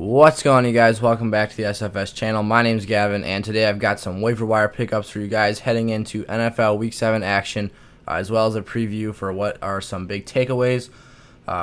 What's going on, you guys? Welcome back to the SFS channel. My name's Gavin, and today I've got some waiver wire pickups for you guys heading into NFL Week 7 action, as well as a preview for what are some big takeaways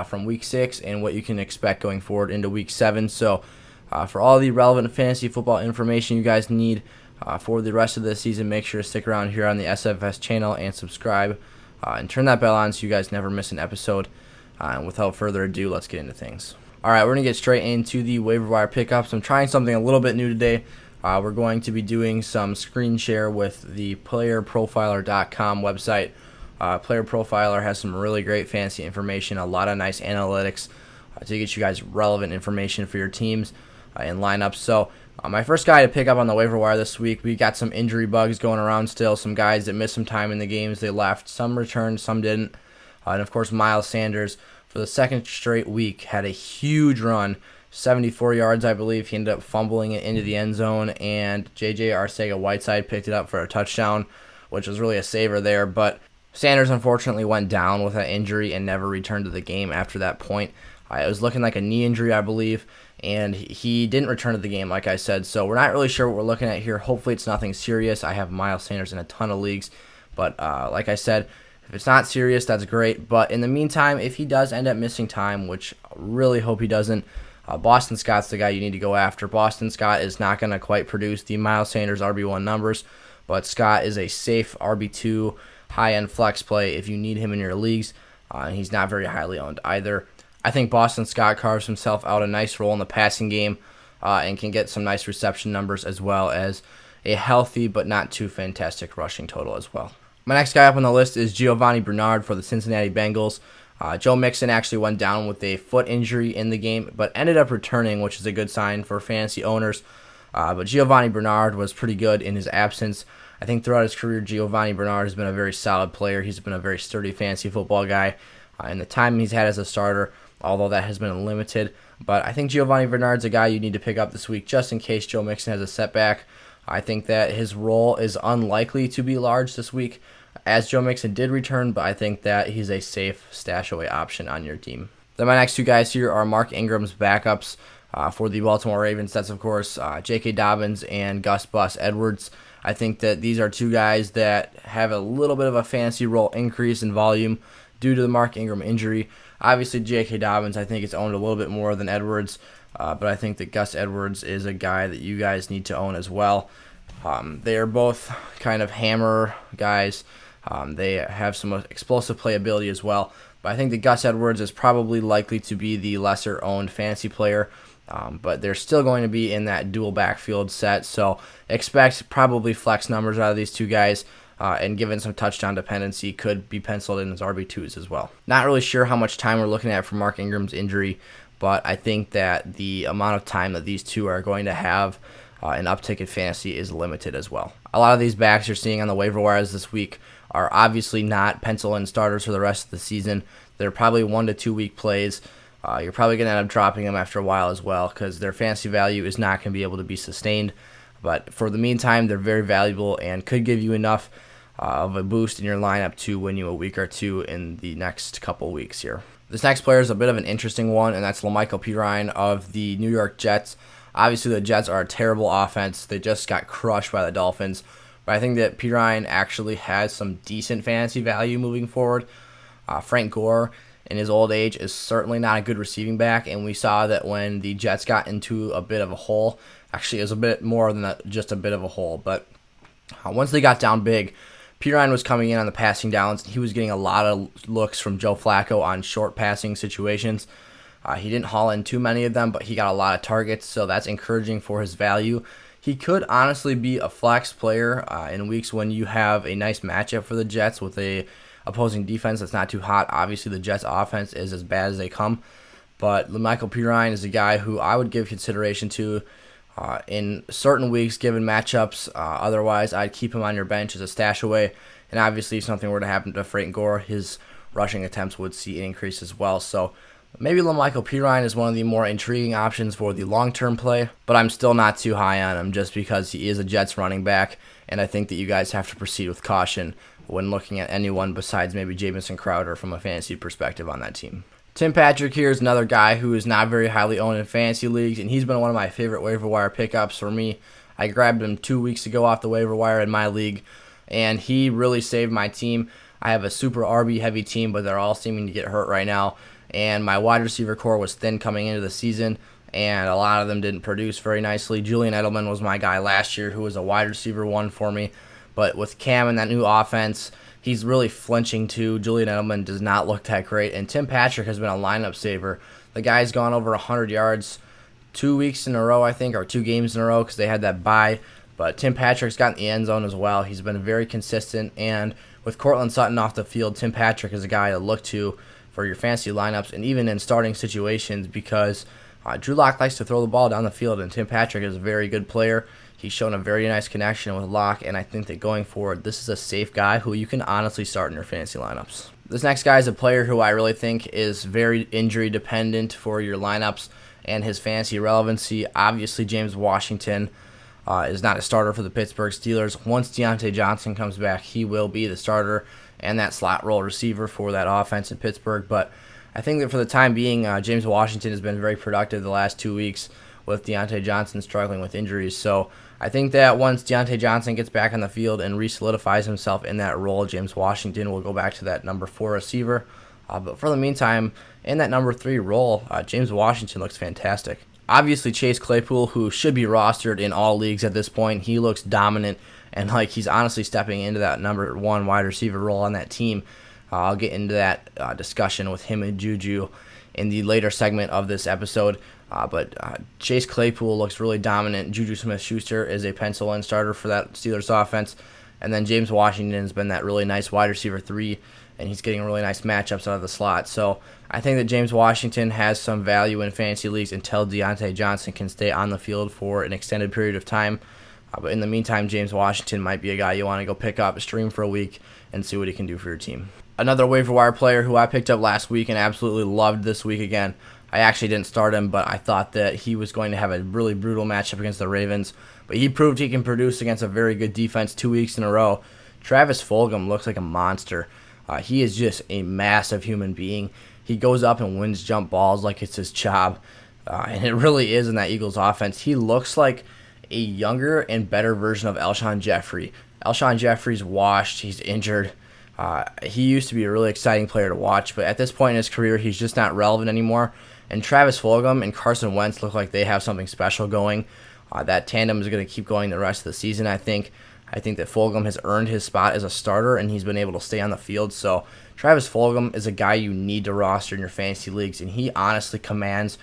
from Week 6 and what you can expect going forward into Week 7. So for all the relevant fantasy football information you guys need for the rest of the season, make sure to stick around here on the SFS channel and subscribe and turn that bell on so you guys never miss an episode. And without further ado, let's get into things. All right, we're going to get straight into the waiver wire pickups. I'm trying something a little bit new today. We're going to be doing some screen share with the playerprofiler.com website. Player Profiler has some really great fantasy information, a lot of nice analytics to get you guys relevant information for your teams and lineups. So my first guy to pick up on the waiver wire this week, we got some injury bugs going around still, some guys that missed some time in the games they left. Some returned, some didn't. And, of course, Miles Sanders, for the second straight week, had a huge run, 74 yards, I believe. He ended up fumbling it into the end zone, and J.J. Arcega-Whiteside picked it up for a touchdown, which was really a saver there. But Sanders, unfortunately, went down with an injury and never returned to the game after that point. It was looking like a knee injury, I believe, and he didn't return to the game, like I said. So we're not really sure what we're looking at here. Hopefully it's nothing serious. I have Miles Sanders in a ton of leagues, but like I said, if it's not serious, that's great. But in the meantime, if he does end up missing time, which I really hope he doesn't, Boston Scott's the guy you need to go after. Boston Scott is not going to quite produce the Miles Sanders RB1 numbers, but Scott is a safe RB2 high-end flex play if you need him in your leagues. He's not very highly owned either. I think Boston Scott carves himself out a nice role in the passing game and can get some nice reception numbers as well as a healthy but not too fantastic rushing total as well. My next guy up on the list is Giovanni Bernard for the Cincinnati Bengals. Joe Mixon actually went down with a foot injury in the game, but ended up returning, which is a good sign for fantasy owners. But Giovanni Bernard was pretty good in his absence. I think throughout his career, Giovanni Bernard has been a very solid player. He's been a very sturdy fantasy football guy in the time he's had as a starter, although that has been limited. But I think Giovanni Bernard's a guy you need to pick up this week just in case Joe Mixon has a setback. I think that his role is unlikely to be large this week, as Joe Mixon did return, but I think that he's a safe stash away option on your team. Then my next two guys here are Mark Ingram's backups for the Baltimore Ravens. That's, of course, J.K. Dobbins and Gus Edwards. I think that these are two guys that have a little bit of a fantasy role increase in volume due to the Mark Ingram injury. Obviously, J.K. Dobbins, I think, is owned a little bit more than Edwards, but I think that Gus Edwards is a guy that you guys need to own as well. They are both kind of hammer guys. They have some explosive playability as well, but I think that Gus Edwards is probably likely to be the lesser-owned fantasy player, but they're still going to be in that dual backfield set, so expect probably flex numbers out of these two guys, and given some touchdown dependency, could be penciled in as RB2s as well. Not really sure how much time we're looking at for Mark Ingram's injury, but I think that the amount of time that these two are going to have an uptick in fantasy is limited as well. A lot of these backs you're seeing on the waiver wires this week are obviously not pencil-in starters for the rest of the season. They're probably 1 to 2 week plays. You're probably going to end up dropping them after a while as well because their fantasy value is not going to be able to be sustained. But for the meantime, they're very valuable and could give you enough of a boost in your lineup to win you a week or two in the next couple weeks here. This next player is a bit of an interesting one, and that's Lamical Perine of the New York Jets. Obviously, the Jets are a terrible offense. They just got crushed by the Dolphins. But I think that Perine actually has some decent fantasy value moving forward. Frank Gore, in his old age, is certainly not a good receiving back, and we saw that when the Jets got into a bit of a hole, actually it was a bit more than just a bit of a hole, but once they got down big, Perine was coming in on the passing downs, and he was getting a lot of looks from Joe Flacco on short passing situations. He didn't haul in too many of them, but he got a lot of targets, so that's encouraging for his value. He could honestly be a flex player in weeks when you have a nice matchup for the Jets with a opposing defense that's not too hot. Obviously, the Jets' offense is as bad as they come, but Lamical Perine is a guy who I would give consideration to in certain weeks given matchups. Otherwise, I'd keep him on your bench as a stash away, and obviously if something were to happen to Frank Gore, his rushing attempts would see an increase as well. So maybe Lamical Perine is one of the more intriguing options for the long-term play, but I'm still not too high on him just because he is a Jets running back, and I think that you guys have to proceed with caution when looking at anyone besides maybe Jamison Crowder from a fantasy perspective on that team. Tim Patrick here is another guy who is not very highly owned in fantasy leagues, and he's been one of my favorite waiver wire pickups for me. I grabbed him 2 weeks ago off the waiver wire in my league, and he really saved my team. I have a super RB heavy team, but they're all seeming to get hurt right now, and my wide receiver core was thin coming into the season, and a lot of them didn't produce very nicely. Julian Edelman was my guy last year, who was a wide receiver one for me, but with Cam and that new offense, he's really flinching too. Julian Edelman does not look that great, and Tim Patrick has been a lineup saver. The guy's gone over 100 yards 2 weeks in a row, I think, or 2 games in a row because they had that bye. But Tim Patrick's got in the end zone as well. He's been very consistent, and with Cortland Sutton off the field, Tim Patrick is a guy to look to for your fantasy lineups and even in starting situations because Drew Lock likes to throw the ball down the field, and Tim Patrick is a very good player. He's shown a very nice connection with Locke, and I think that going forward, this is a safe guy who you can honestly start in your fantasy lineups. This next guy is a player who I really think is very injury dependent for your lineups and his fantasy relevancy. Obviously, James Washington is not a starter for the Pittsburgh Steelers. Once Deontay Johnson comes back, he will be the starter and that slot role receiver for that offense in Pittsburgh. But I think that for the time being, James Washington has been very productive the last 2 weeks with Deontay Johnson struggling with injuries. So I think that once Deontay Johnson gets back on the field and re-solidifies himself in that role, James Washington will go back to that number 4 receiver. But for the meantime, in that number 3 role, James Washington looks fantastic. Obviously, Chase Claypool, who should be rostered in all leagues at this point, he looks dominant and like he's honestly stepping into that number 1 wide receiver role on that team. I'll get into that discussion with him and JuJu in the later segment of this episode. But Chase Claypool looks really dominant. JuJu Smith-Schuster is a pencil-in starter for that Steelers offense. And then James Washington has been that really nice wide receiver 3, and he's getting really nice matchups out of the slot. So I think that James Washington has some value in fantasy leagues until Deontay Johnson can stay on the field for an extended period of time. But in the meantime, James Washington might be a guy you want to go pick up, stream for a week, and see what he can do for your team. Another waiver wire player who I picked up last week and absolutely loved this week again. I actually didn't start him, but I thought that he was going to have a really brutal matchup against the Ravens. But he proved he can produce against a very good defense 2 weeks in a row. Travis Fulgham looks like a monster. He is just a massive human being. He goes up and wins jump balls like it's his job. And it really is in that Eagles offense. He looks like a younger and better version of Alshon Jeffrey. Alshon Jeffrey's washed. He's injured. He used to be a really exciting player to watch, but at this point in his career, he's just not relevant anymore. And Travis Fulgham and Carson Wentz look like they have something special going. That tandem is going to keep going the rest of the season, I think. I think that Fulgham has earned his spot as a starter, and he's been able to stay on the field. So Travis Fulgham is a guy you need to roster in your fantasy leagues, and he honestly commands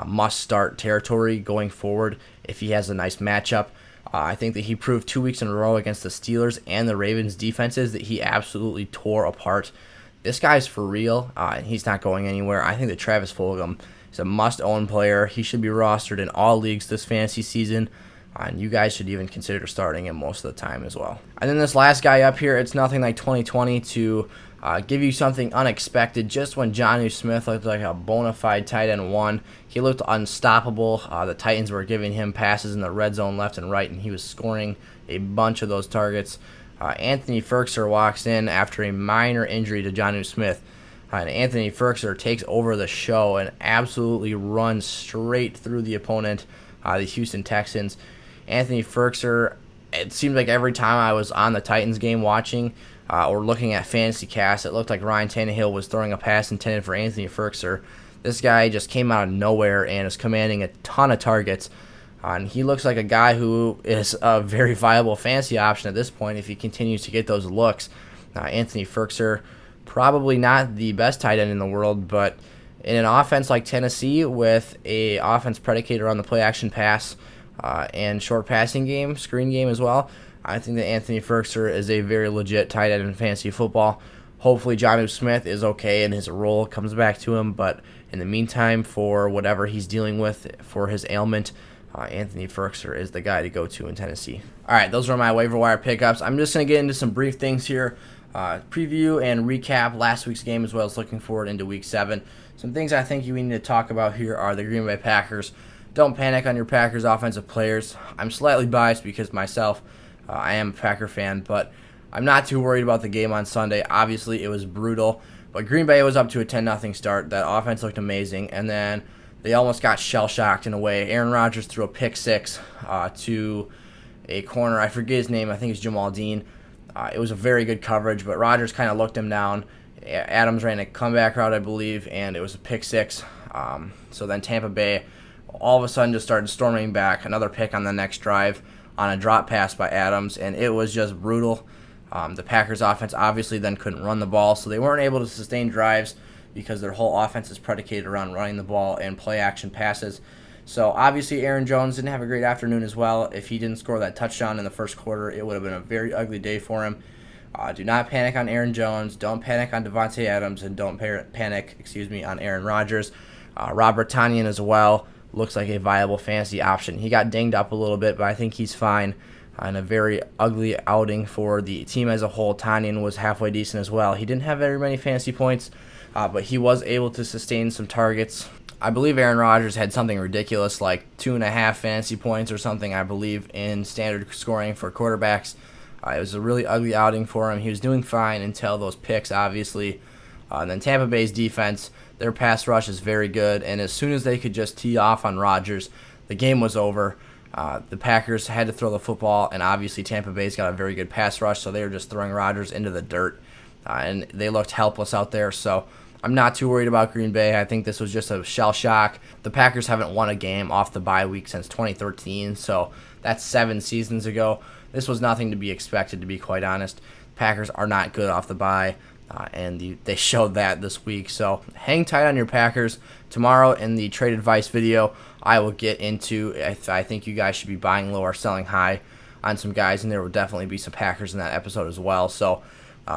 must-start territory going forward if he has a nice matchup. I think that he proved 2 weeks in a row against the Steelers and the Ravens defenses that he absolutely tore apart. This guy's for real, and he's not going anywhere. I think that Travis Fulgham is a must-own player. He should be rostered in all leagues this fantasy season, and you guys should even consider starting him most of the time as well. And then this last guy up here, it's nothing like 2020 to give you something unexpected. Just when JuJu Smith looked like a bona fide tight end 1, he looked unstoppable. The Titans were giving him passes in the red zone left and right, and he was scoring a bunch of those targets. Anthony Firkser walks in after a minor injury to JuJu Smith, and Anthony Firkser takes over the show and absolutely runs straight through the opponent, the Houston Texans. Anthony Firkser, it seemed like every time I was on the Titans game watching or looking at Fantasy Cast, it looked like Ryan Tannehill was throwing a pass intended for Anthony Firkser. This guy just came out of nowhere and is commanding a ton of targets. And he looks like a guy who is a very viable fantasy option at this point if he continues to get those looks. Anthony Firkser, probably not the best tight end in the world, but in an offense like Tennessee with a offense predicated on the play-action pass and short passing game, screen game as well, I think that Anthony Firkser is a very legit tight end in fantasy football. Hopefully JuJu Smith is okay and his role comes back to him, but in the meantime, for whatever he's dealing with for his ailment, Anthony Firkser is the guy to go to in Tennessee. All right, those are my waiver wire pickups. I'm just going to get into some brief things here. Preview and recap last week's game as well as looking forward into Week 7. Some things I think you need to talk about here are the Green Bay Packers. Don't panic on your Packers offensive players. I'm slightly biased because myself, I am a Packer fan, but I'm not too worried about the game on Sunday. Obviously, it was brutal, But Green Bay was up to a 10-0 start. That offense looked amazing, and then they almost got shell-shocked in a way. Aaron Rodgers threw a pick six to a corner. I forget his name. I think it's Jamal Dean. It was a very good coverage, but Rodgers kind of looked him down. Adams ran a comeback route, I believe, and it was a pick six. So then Tampa Bay all of a sudden just started storming back. Another pick on the next drive on a drop pass by Adams, and it was just brutal. The Packers offense obviously then couldn't run the ball, so they weren't able to sustain drives because their whole offense is predicated around running the ball and play-action passes. So obviously Aaron Jones didn't have a great afternoon as well. If he didn't score that touchdown in the first quarter, it would have been a very ugly day for him. Do not panic on Aaron Jones. Don't panic on Devontae Adams, and don't panic on Aaron Rodgers. Robert Tonyan as well looks like a viable fantasy option. He got dinged up a little bit, but I think he's fine. And a very ugly outing for the team as a whole. Tonyan was halfway decent as well. He didn't have very many fantasy points, but he was able to sustain some targets. I believe Aaron Rodgers had something ridiculous like 2.5 fantasy points or something, I believe, in standard scoring for quarterbacks. It was a really ugly outing for him. He was doing fine until those picks, obviously. And then Tampa Bay's defense, their pass rush is very good, and as soon as they could just tee off on Rodgers, the game was over. The Packers had to throw the football, and obviously Tampa Bay's got a very good pass rush, so they were just throwing Rodgers into the dirt, and they looked helpless out there. So I'm not too worried about Green Bay. I think this was just a shell shock. The Packers haven't won a game off the bye week since 2013, so that's 7 seasons ago. This was nothing to be expected, to be quite honest. Packers are not good off the bye, and they showed that this week. So hang tight on your Packers. Tomorrow in the trade advice video, I will get into if I think you guys should be buying low or selling high on some guys, and there will definitely be some Packers in that episode as well. So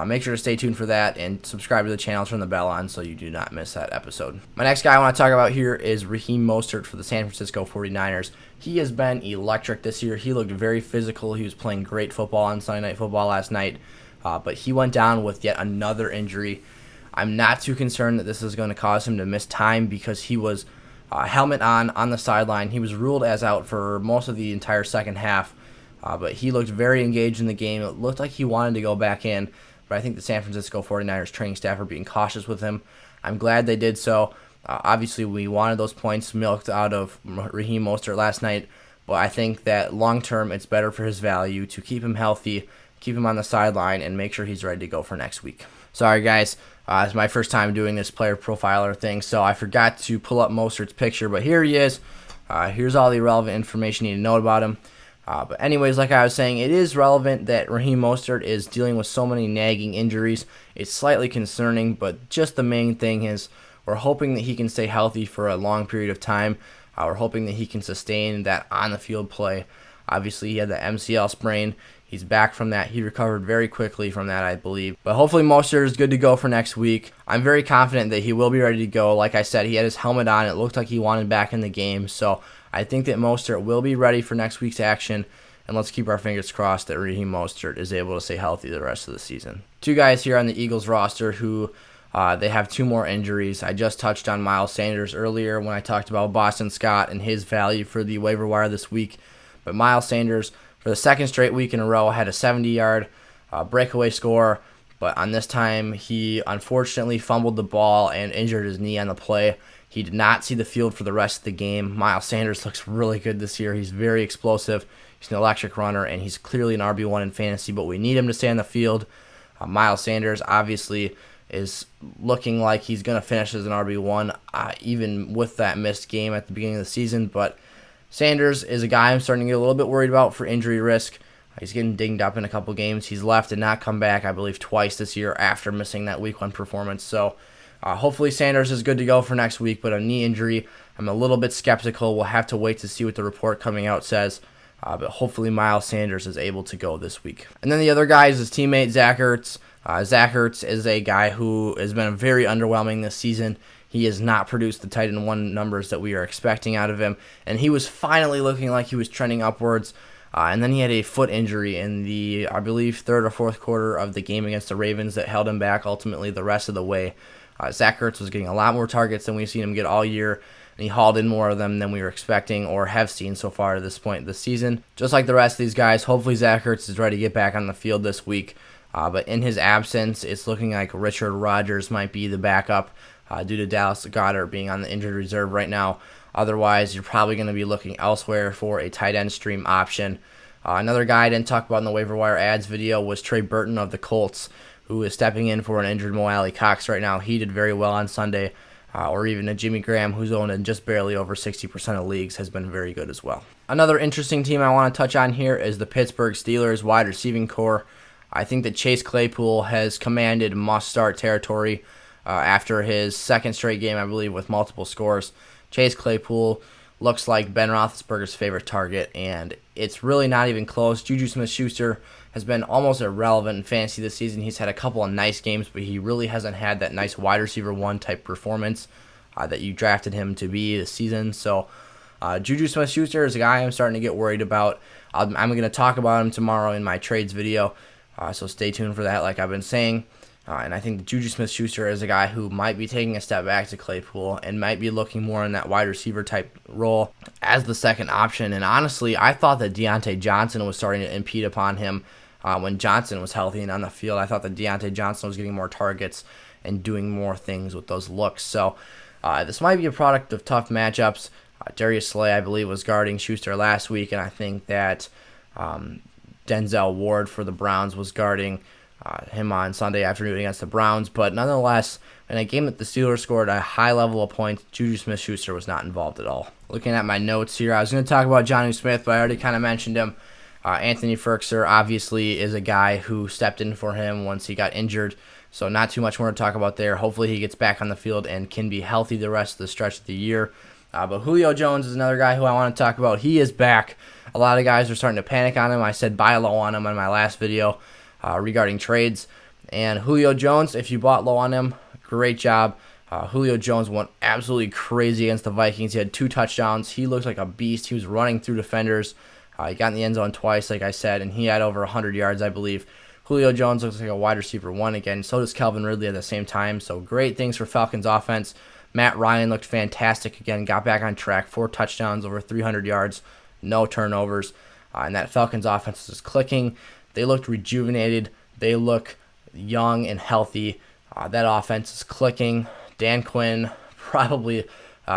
make sure to stay tuned for that and subscribe to the channel, turn the bell on so you do not miss that episode. My next guy I want to talk about here is Raheem Mostert for the San Francisco 49ers. He has been electric this year. He looked very physical. He was playing great football on Sunday Night Football last night, but he went down with yet another injury. I'm not too concerned that this is going to cause him to miss time because he was helmet on the sideline. He was ruled as out for most of the entire second half, but he looked very engaged in the game. It looked like he wanted to go back in, but I think the San Francisco 49ers training staff are being cautious with him. I'm glad they did so. Obviously, we wanted those points milked out of Raheem Mostert last night, but I think that long-term it's better for his value to keep him healthy, keep him on the sideline, and make sure he's ready to go for next week. Sorry, guys. It's my first time doing this player profiler thing, so I forgot to pull up Mostert's picture, but here he is. Here's all the relevant information you need to know about him. But anyways, like I was saying, it is relevant that Raheem Mostert is dealing with so many nagging injuries. It's slightly concerning, but just the main thing is we're hoping that he can stay healthy for a long period of time. We're hoping that he can sustain that on-the-field play. Obviously, he had the MCL sprain. He's back from that. He recovered very quickly from that, I believe. But hopefully Mostert is good to go for next week. I'm very confident that he will be ready to go. Like I said, he had his helmet on. It looked like he wanted back in the game. So I think that Mostert will be ready for next week's action. And let's keep our fingers crossed that Raheem Mostert is able to stay healthy the rest of the season. 2 guys here on the Eagles roster who they have 2 more injuries. I just touched on Miles Sanders earlier when I talked about Boston Scott and his value for the waiver wire this week. But Miles Sanders, for the second straight week in a row, had a 70-yard breakaway score. But on this time, he unfortunately fumbled the ball and injured his knee on the play. He did not see the field for the rest of the game. Miles Sanders looks really good this year. He's very explosive. He's an electric runner, and he's clearly an RB1 in fantasy, but we need him to stay on the field. Miles Sanders obviously is looking like he's going to finish as an RB1, even with that missed game at the beginning of the season. But Sanders is a guy I'm starting to get a little bit worried about for injury risk. He's getting dinged up in a couple games. He's left and not come back, I believe, twice this year after missing that Week 1 performance. So hopefully Sanders is good to go for next week, but a knee injury, I'm a little bit skeptical. We'll have to wait to see what the report coming out says. But hopefully Miles Sanders is able to go this week. And then the other guy is his teammate, Zach Ertz. Zach Ertz is a guy who has been very underwhelming this season. He has not produced the tight end 1 numbers that we are expecting out of him. And he was finally looking like he was trending upwards. And then he had a foot injury in the, I believe, 3rd or 4th quarter of the game against the Ravens that held him back ultimately the rest of the way. Zach Ertz was getting a lot more targets than we've seen him get all year. And he hauled in more of them than we were expecting or have seen so far to this point this season. Just like the rest of these guys, hopefully Zach Ertz is ready to get back on the field this week. But in his absence, it's looking like Richard Rodgers might be the backup due to Dallas Goedert being on the injured reserve right now. Otherwise, you're probably going to be looking elsewhere for a tight end stream option. Another guy I didn't talk about in the waiver wire ads video was Trey Burton of the Colts, who is stepping in for an injured Mo Alley Cox right now. He did very well on Sunday. Or even a Jimmy Graham, who's owned in just barely over 60% of leagues, has been very good as well. Another interesting team I want to touch on here is the Pittsburgh Steelers wide receiving core. I think that Chase Claypool has commanded must-start territory after his second straight game, I believe, with multiple scores. Chase Claypool looks like Ben Roethlisberger's favorite target, and it's really not even close. JuJu Smith-Schuster has been almost irrelevant in fantasy this season. He's had a couple of nice games, but he really hasn't had that nice wide receiver one type performance that you drafted him to be this season. So JuJu Smith-Schuster is a guy I'm starting to get worried about. I'm going to talk about him tomorrow in my trades video, so stay tuned for that like I've been saying. And I think JuJu Smith-Schuster is a guy who might be taking a step back to Claypool and might be looking more in that wide receiver type role as the second option. And honestly, I thought that Deontay Johnson was starting to impede upon him when Johnson was healthy and on the field. I thought that Deontay Johnson was getting more targets and doing more things with those looks. So this might be a product of tough matchups. Darius Slay, I believe, was guarding Schuster last week, and I think that Denzel Ward for the Browns was guarding him on Sunday afternoon against the Browns. But nonetheless, in a game that the Steelers scored a high level of points, JuJu Smith-Schuster was not involved at all. Looking at my notes here, I was going to talk about Jonnu Smith, but I already kind of mentioned him. Anthony Firkser obviously is a guy who stepped in for him once he got injured, so not too much more to talk about there. Hopefully he gets back on the field and can be healthy the rest of the stretch of the year. But Julio Jones is another guy who I want to talk about. He is back. A lot of guys are starting to panic on him. I said buy low on him on my last video regarding trades. And Julio Jones, if you bought low on him, great job. Julio Jones went absolutely crazy against the Vikings. He had 2 touchdowns. He looked like a beast. He was running through defenders. He got in the end zone twice, like I said, and he had over 100 yards, I believe. Julio Jones looks like a wide receiver one again. So does Calvin Ridley at the same time. So great things for Falcons offense. Matt Ryan looked fantastic again, got back on track, 4 touchdowns, over 300 yards, no turnovers. And that Falcons offense is clicking. They looked rejuvenated. They look young and healthy. That offense is clicking. Dan Quinn, probably,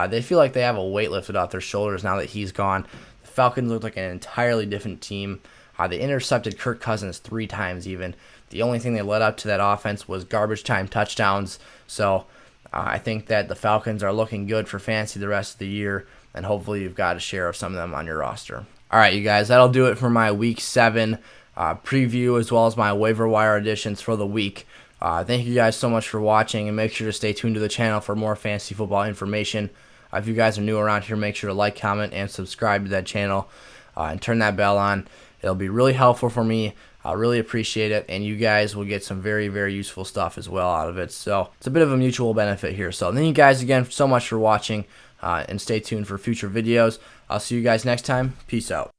they feel like they have a weight lifted off their shoulders now that he's gone. The Falcons look like an entirely different team. They intercepted Kirk Cousins 3 times even. The only thing they led up to that offense was garbage time touchdowns. So I think that the Falcons are looking good for fantasy the rest of the year, and hopefully you've got a share of some of them on your roster. All right, you guys, that'll do it for my Week 7 preview as well as my waiver wire additions for the week. Thank you guys so much for watching, and make sure to stay tuned to the channel for more fantasy football information. If you guys are new around here, make sure to like, comment, and subscribe to that channel and turn that bell on. It'll be really helpful for me. I really appreciate it, and you guys will get some very, very useful stuff as well out of it. So it's a bit of a mutual benefit here. So thank you guys again so much for watching, and stay tuned for future videos. I'll see you guys next time. Peace out.